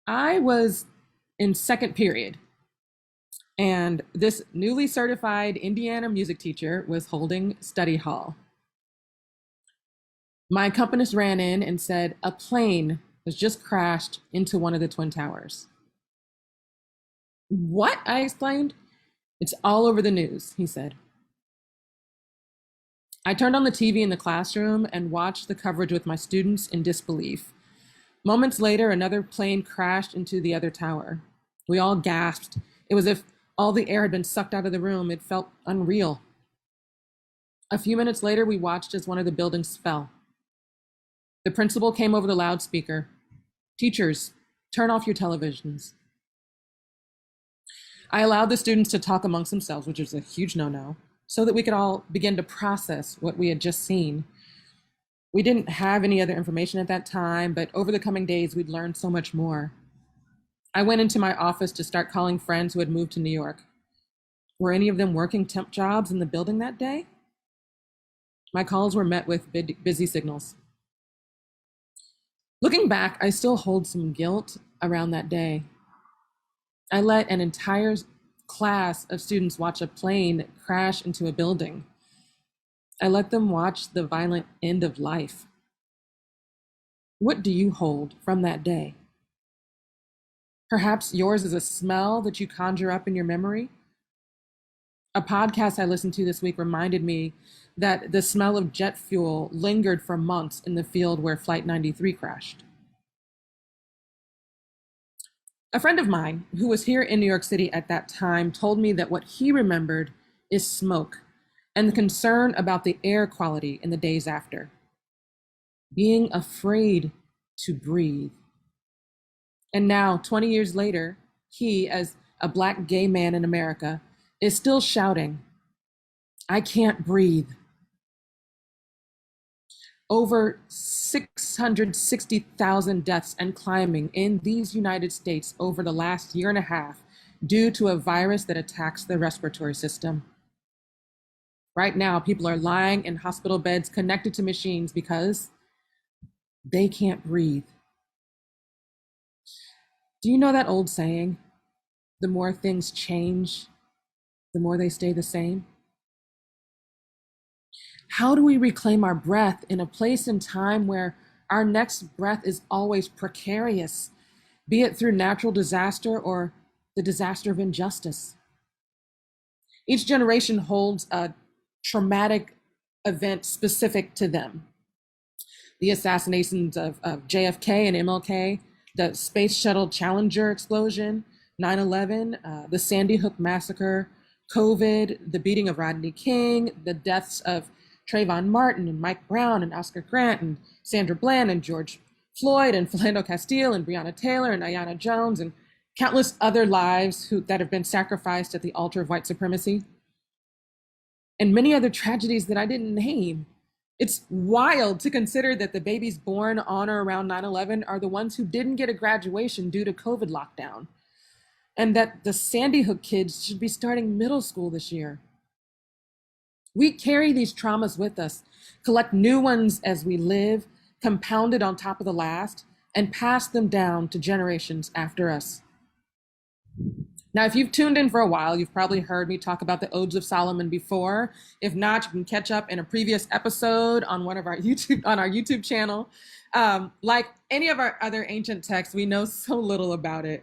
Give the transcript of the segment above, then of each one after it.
I was in second period, and this newly certified Indiana music teacher was holding study hall. My accompanist ran in and said a plane has just crashed into one of the Twin Towers. What? I explained. It's all over the news, he said. I turned on the TV in the classroom and watched the coverage with my students in disbelief. Moments later, another plane crashed into the other tower. We all gasped. It was as if all the air had been sucked out of the room. It felt unreal. A few minutes later, we watched as one of the buildings fell. The principal came over the loudspeaker. Teachers, turn off your televisions. I allowed the students to talk amongst themselves, which is a huge no-no, so that we could all begin to process what we had just seen. We didn't have any other information at that time, but over the coming days, we'd learned so much more. I went into my office to start calling friends who had moved to New York. Were any of them working temp jobs in the building that day? My calls were met with busy signals. Looking back, I still hold some guilt around that day. I let an entire class of students watch a plane crash into a building. I let them watch the violent end of life. What do you hold from that day? Perhaps yours is a smell that you conjure up in your memory. A podcast I listened to this week reminded me that the smell of jet fuel lingered for months in the field where Flight 93 crashed. A friend of mine who was here in New York City at that time told me that what he remembered is smoke and the concern about the air quality in the days after. Being afraid to breathe. And now, 20 years later, he, as a Black gay man in America, is still shouting, "I can't breathe." Over 660,000 deaths and climbing in these United States over the last year and a half due to a virus that attacks the respiratory system. Right now, people are lying in hospital beds connected to machines because they can't breathe. Do you know that old saying, the more things change, the more they stay the same? How do we reclaim our breath in a place and time where our next breath is always precarious, be it through natural disaster or the disaster of injustice? Each generation holds a traumatic event specific to them. The assassinations of JFK and MLK, the Space Shuttle Challenger explosion, 9/11, the Sandy Hook massacre, COVID, the beating of Rodney King, the deaths of Trayvon Martin and Mike Brown and Oscar Grant and Sandra Bland and George Floyd and Philando Castile and Breonna Taylor and Aiyana Jones and countless other lives that have been sacrificed at the altar of white supremacy. And many other tragedies that I didn't name. It's wild to consider that the babies born on or around 9/11 are the ones who didn't get a graduation due to COVID lockdown, and that the Sandy Hook kids should be starting middle school this year. We carry these traumas with us, collect new ones as we live, compounded on top of the last, and pass them down to generations after us. Now, if you've tuned in for a while, you've probably heard me talk about the Odes of Solomon before. If not, you can catch up in a previous episode on our YouTube channel. Like any of our other ancient texts, we know so little about it.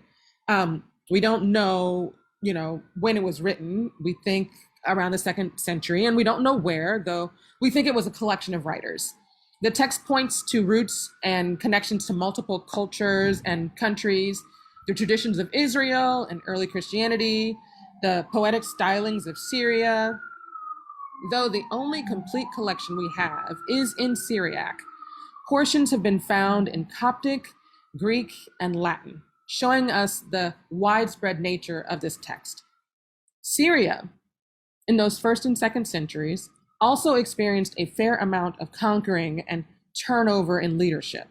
We don't know, when it was written. We think around the 2nd century, and we don't know where, though we think it was a collection of writers. The text points to roots and connections to multiple cultures and countries, the traditions of Israel and early Christianity, the poetic stylings of Syria, though the only complete collection we have is in Syriac. Portions have been found in Coptic, Greek, and Latin, showing us the widespread nature of this text. Syria, in those 1st and 2nd centuries, also experienced a fair amount of conquering and turnover in leadership.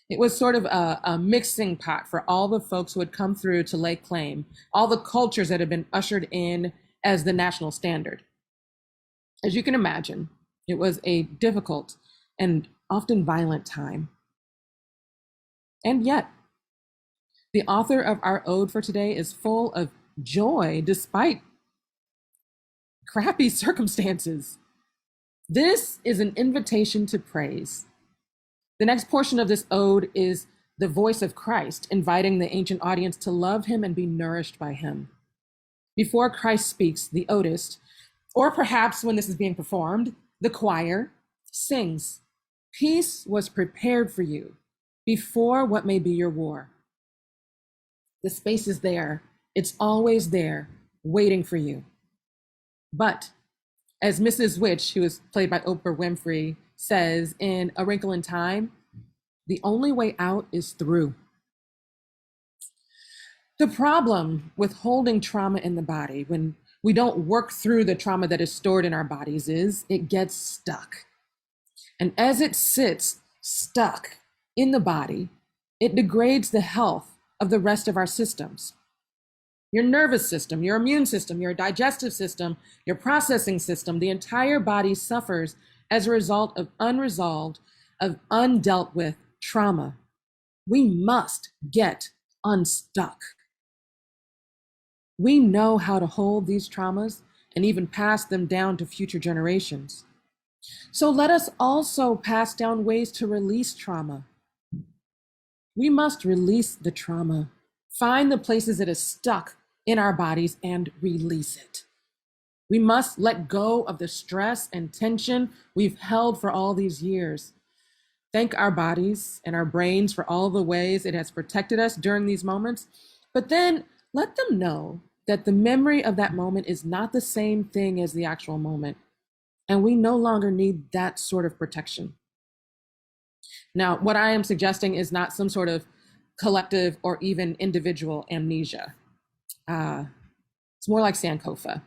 It was sort of a mixing pot for all the folks who had come through to lay claim, all the cultures that had been ushered in as the national standard. As you can imagine, it was a difficult and often violent time. And yet, The author of our ode for today is full of joy despite crappy circumstances. This is an invitation to praise. The next portion of this ode is the voice of Christ, inviting the ancient audience to love him and be nourished by him. Before Christ speaks, the odist, or perhaps when this is being performed, the choir, sings, "Peace was prepared for you before what may be your war." The space is there. It's always there, waiting for you. But as Mrs. Witch, who is played by Oprah Winfrey, says in A Wrinkle in Time, the only way out is through. The problem with holding trauma in the body when we don't work through the trauma that is stored in our bodies is it gets stuck. And as it sits stuck in the body, it degrades the health of the rest of our systems. Your nervous system, your immune system, your digestive system, your processing system, the entire body suffers as a result of unresolved, of undealt with trauma. We must get unstuck. We know how to hold these traumas and even pass them down to future generations. So let us also pass down ways to release trauma. We must release the trauma, find the places it is stuck in our bodies and release it. We must let go of the stress and tension we've held for all these years. Thank our bodies and our brains for all the ways it has protected us during these moments, but then let them know that the memory of that moment is not the same thing as the actual moment, and we no longer need that sort of protection. Now, what I am suggesting is not some sort of collective or even individual amnesia. It's more like Sankofa.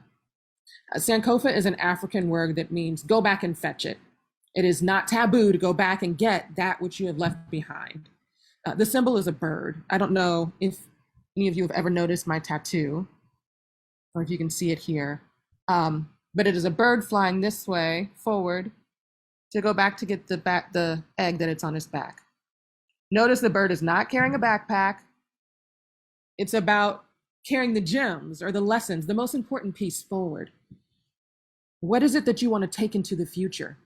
Sankofa is an African word that means go back and fetch it. It is not taboo to go back and get that which you have left behind. The symbol is a bird. I don't know if any of you have ever noticed my tattoo, or if you can see it here. But it is a bird flying this way, forward, to go back to get the egg that it's on its back. Notice the bird is not carrying a backpack. It's about carrying the gems or the lessons, the most important piece forward. What is it that you want to take into the future?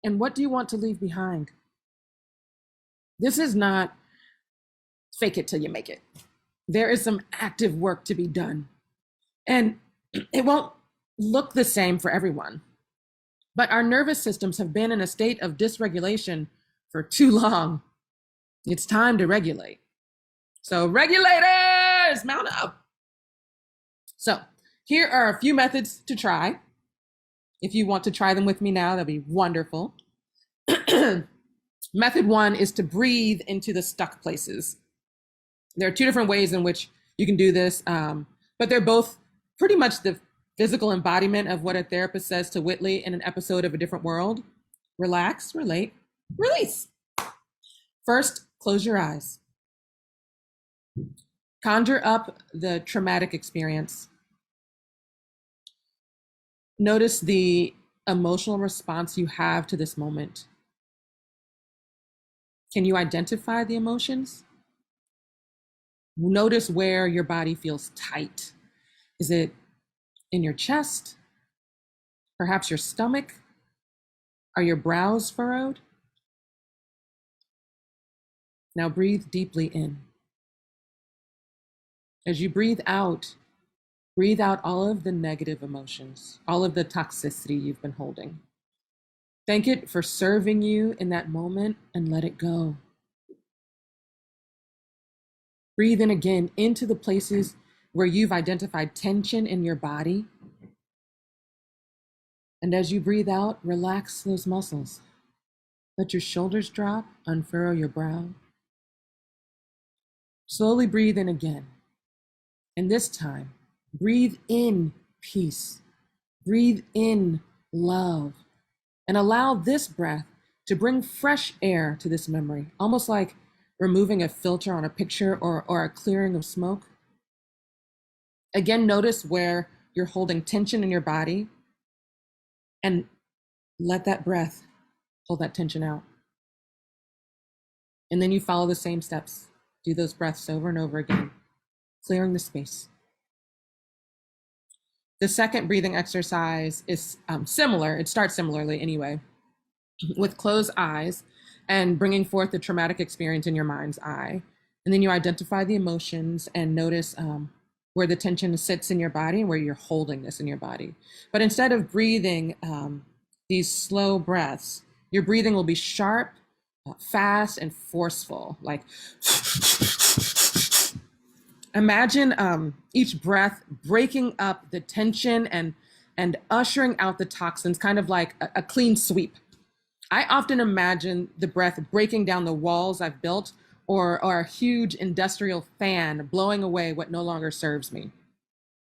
And what do you want to leave behind? This is not fake it till you make it. There is some active work to be done. And it won't look the same for everyone. But our nervous systems have been in a state of dysregulation for too long. It's time to regulate. So regulators, mount up. So here are a few methods to try. If you want to try them with me now, that'd be wonderful. Method one is to breathe into the stuck places. There are two different ways in which you can do this, but they're both pretty much the physical embodiment of what a therapist says to Whitley in an episode of A Different World. Relax, relate, release. First, close your eyes. Conjure up the traumatic experience. Notice the emotional response you have to this moment. Can you identify the emotions? Notice where your body feels tight. Is it in your chest? Perhaps your stomach? Are your brows furrowed? Now breathe deeply in. As you breathe out all of the negative emotions, all of the toxicity you've been holding. Thank it for serving you in that moment and let it go. Breathe in again into the places where you've identified tension in your body. And as you breathe out, relax those muscles. Let your shoulders drop, unfurrow your brow. Slowly breathe in again. And this time, breathe in peace. Breathe in love. And allow this breath to bring fresh air to this memory, almost like removing a filter on a picture or a clearing of smoke. Again, notice where you're holding tension in your body and let that breath pull that tension out. And then you follow the same steps. Do those breaths over and over again, clearing the space. The second breathing exercise is similar. It starts similarly anyway, with closed eyes and bringing forth the traumatic experience in your mind's eye. And then you identify the emotions and notice where the tension sits in your body and where you're holding this in your body. But instead of breathing these slow breaths, your breathing will be sharp, fast, and forceful. Like, imagine each breath breaking up the tension and ushering out the toxins, kind of like a clean sweep. I often imagine the breath breaking down the walls I've built, or a huge industrial fan blowing away what no longer serves me.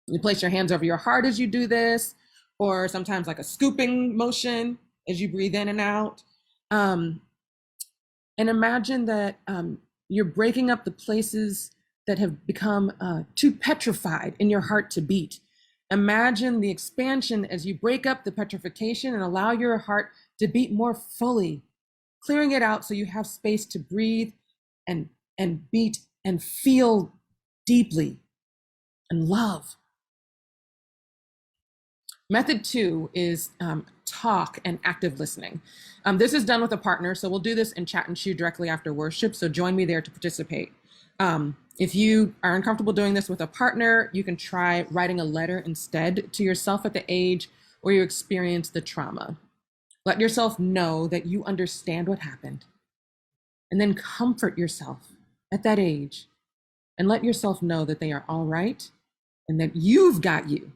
You place your hands over your heart as you do this, or sometimes like a scooping motion as you breathe in and out. And imagine that you're breaking up the places that have become too petrified in your heart to beat. Imagine the expansion as you break up the petrification and allow your heart to beat more fully, clearing it out so you have space to breathe and beat and feel deeply and love. Method 2 is talk and active listening. This is done with a partner, so we'll do this in Chat and Chew directly after worship, so join me there to participate. If you are uncomfortable doing this with a partner, you can try writing a letter instead to yourself at the age where you experience the trauma. Let yourself know that you understand what happened, and then comfort yourself at that age and let yourself know that they are all right and that you've got you.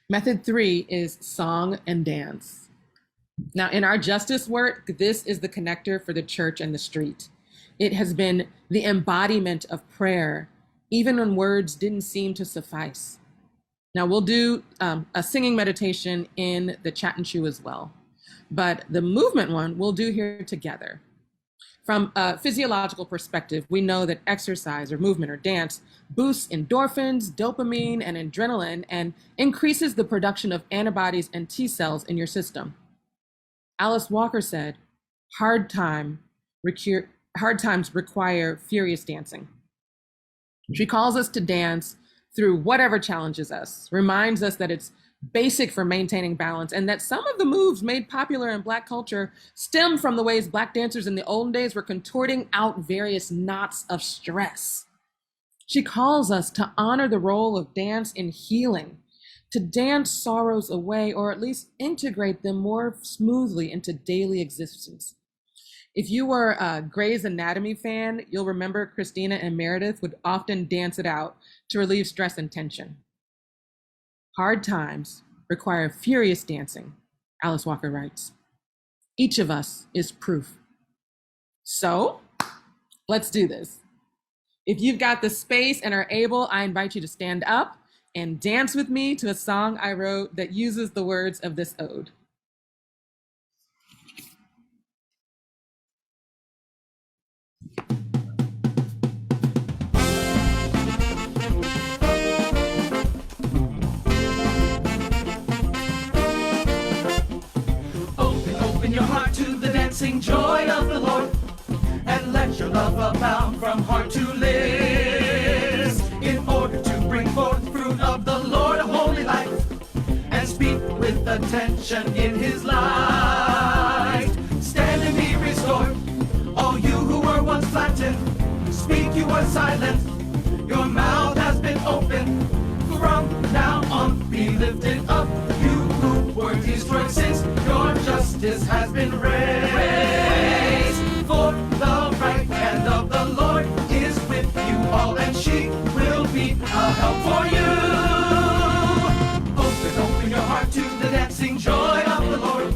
Method 3 is song and dance. Now, in our justice work, this is the connector for the church and the street. It has been the embodiment of prayer, even when words didn't seem to suffice. Now, we'll do a singing meditation in the Chat and Chew as well, but the movement one we'll do here together. From a physiological perspective, we know that exercise or movement or dance boosts endorphins, dopamine, and adrenaline, and increases the production of antibodies and T cells in your system. Alice Walker said, hard times require furious dancing. She calls us to dance through whatever challenges us, reminds us that it's basic for maintaining balance, and that some of the moves made popular in Black culture stem from the ways Black dancers in the olden days were contorting out various knots of stress. She calls us to honor the role of dance in healing, to dance sorrows away, or at least integrate them more smoothly into daily existence. If you were a Grey's Anatomy fan, you'll remember Christina and Meredith would often dance it out to relieve stress and tension. Hard times require furious dancing, Alice Walker writes. Each of us is proof. So let's do this. If you've got the space and are able, I invite you to stand up and dance with me to a song I wrote that uses the words of this ode. Open your heart to the dancing joy of the Lord, and let your love abound from heart to lips, in order to bring forth fruit of the Lord, a holy life, and speak with attention in his light. Stand and be restored, all you who were once flattened, speak, you were silent, your mouth has been opened. From now on be lifted up, you who were destroyed, since your justice has been raised. For the right hand of the Lord is with you all, and she will be a help for you. Open your heart to the dancing joy of the Lord,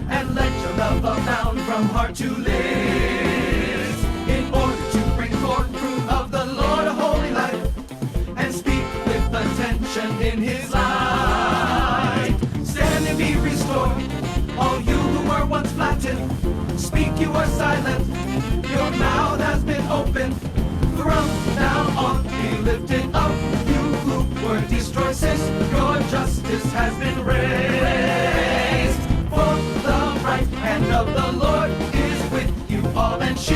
and let your love abound from heart to lips, in order to bring forth fruit of the Lord, a holy life, and speak with attention in his light. Stand and be restored, all you who were once flattened, speak, you were silent, your mouth has been opened. From now on be lifted up, you who were destroyed, since your justice has been raised. For the right hand of the Lord is with you all, and she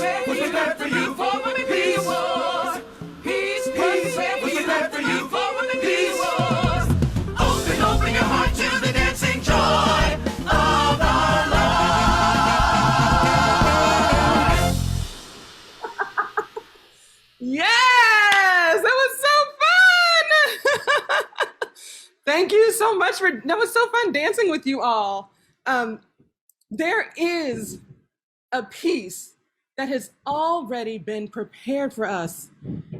was prepared for you. Peace was. Peace was prepared for you. Peace was. Open your heart to the dancing joy of our Lord. Yes, that was so fun. Thank you so much that was so fun dancing with you all. There is a peace that has already been prepared for us,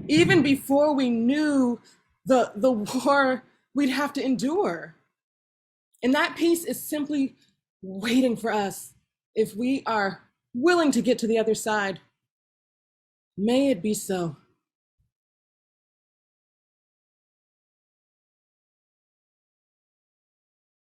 even before we knew the war we'd have to endure. And that peace is simply waiting for us if we are willing to get to the other side. May it be so.